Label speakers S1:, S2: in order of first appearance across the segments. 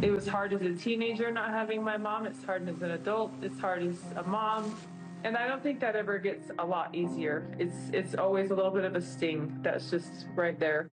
S1: It was hard as a teenager not having my mom. It's hard as an adult. It's hard as a mom. And I don't think that ever gets a lot easier. It's always a little bit of a sting that's just right there.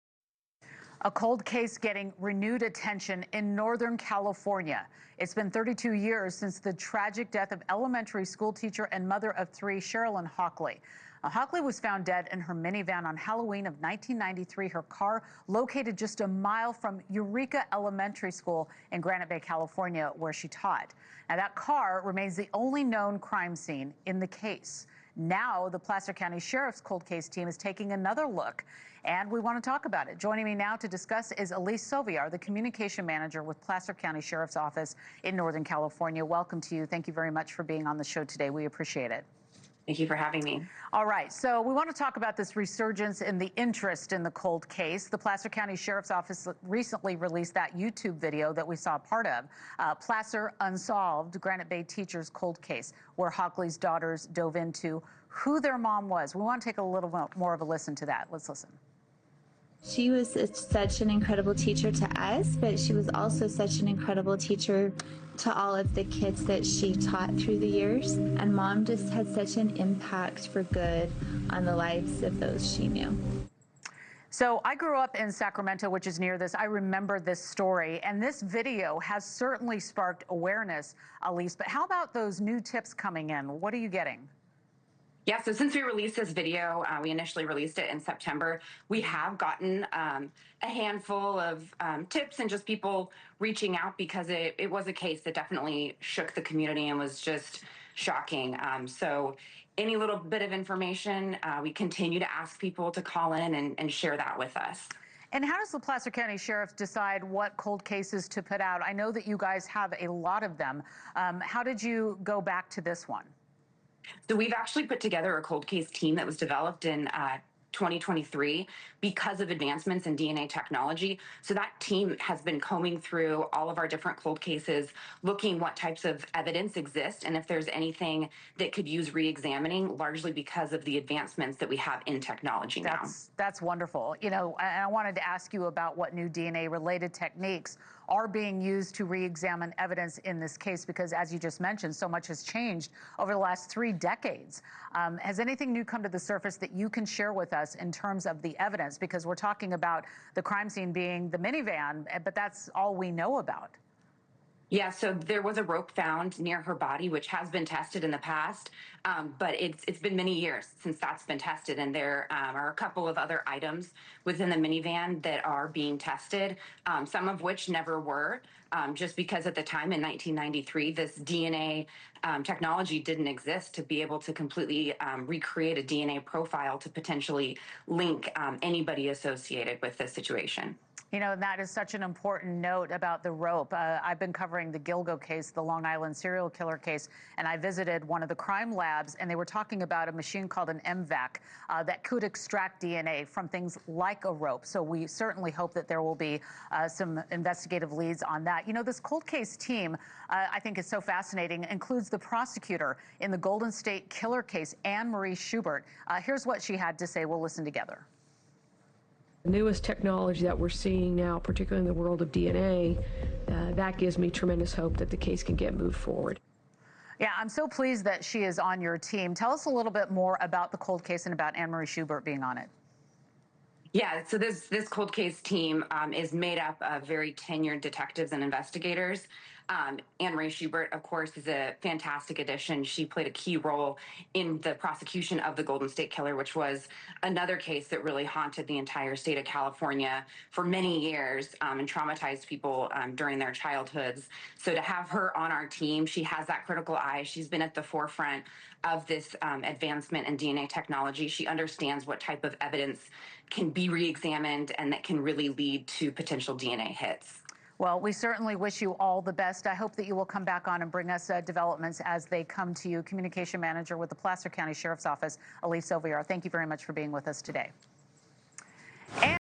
S2: A cold case getting renewed attention in Northern California. It's been 32 years since the tragic death of elementary school teacher and mother of three, Cherilyn Hawkley. Hawkley was found dead in her minivan on Halloween of 1993. Her car located just a mile from Eureka Elementary School in Granite Bay, California, where she taught. Now, that car remains the only known crime scene in the case. Now, the Placer County Sheriff's cold case team is taking another look, and we want to talk about it. Joining me now to discuss is Elise Soviar, the communication manager with Placer County Sheriff's Office in Northern California. Welcome to you. Thank you very much for being on the show today. We appreciate it.
S3: Thank you for having me.
S2: All right, so we want to talk about this resurgence in the interest in the cold case. The Placer County Sheriff's Office recently released that YouTube video that we saw part of, Placer Unsolved, Granite Bay teacher's cold case, where Hawkley's daughters dove into who their mom was. We want to take a little more of a listen to that. Let's listen.
S4: She was such an incredible teacher to us, but she was also such an incredible teacher to all of the kids that she taught through the years. And Mom just had such an impact for good on the lives of those she knew.
S2: So I grew up in Sacramento, which is near this. I remember this story, and this video has certainly sparked awareness, Elise. But how about those new tips coming in? What are you getting?
S3: Yeah, so since we released this video, we initially released it in September, we have gotten a handful of tips and just people reaching out because it was a case that definitely shook the community and was just shocking. So any little bit of information, we continue to ask people to call in and share that with us.
S2: And how does the Placer County Sheriff decide what cold cases to put out? I know that you guys have a lot of them. How did you go back to this one?
S3: So we've actually put together a cold case team that was developed in 2023 because of advancements in DNA technology. So that team has been combing through all of our different cold cases, looking what types of evidence exist and if there's anything that could use re-examining, largely because of the advancements that we have in technology now.
S2: That's wonderful. You know, I wanted to ask you about what new DNA-related techniques are being used to re-examine evidence in this case, because as you just mentioned, so much has changed over the last 3 decades. Has anything new come to the surface that you can share with us in terms of the evidence? Because we're talking about the crime scene being the minivan, but that's all we know about.
S3: Yeah, so there was a rope found near her body, which has been tested in the past, but it's been many years since that's been tested, and there are a couple of other items within the minivan that are being tested, some of which never were, just because at the time in 1993, this DNA technology didn't exist to be able to completely recreate a DNA profile to potentially link anybody associated with this situation.
S2: You know, that is such an important note about the rope. I've been covering the Gilgo case, the Long Island serial killer case, and I visited one of the crime labs, and they were talking about a machine called an MVAC that could extract DNA from things like a rope. So we certainly hope that there will be some investigative leads on that. You know, this cold case team, I think is so fascinating, includes the prosecutor in the Golden State Killer case, Anne Marie Schubert. Here's what she had to say. We'll listen together.
S5: The newest technology that we're seeing now, particularly in the world of DNA, that gives me tremendous hope that the case can get moved forward.
S2: Yeah, I'm so pleased that she is on your team. Tell us a little bit more about the cold case and about Anne Marie Schubert being on it.
S3: Yeah, so this cold case team is made up of very tenured detectives and investigators. Anne Marie Schubert, of course, is a fantastic addition. She played a key role in the prosecution of the Golden State Killer, which was another case that really haunted the entire state of California for many years and traumatized people during their childhoods. So to have her on our team, she has that critical eye. She's been at the forefront of this advancement in DNA technology. She understands what type of evidence can be re-examined and that can really lead to potential DNA hits.
S2: Well, we certainly wish you all the best. I hope that you will come back on and bring us developments as they come to you. Communication Manager with the Placer County Sheriff's Office, Elise Soviar. Thank you very much for being with us today.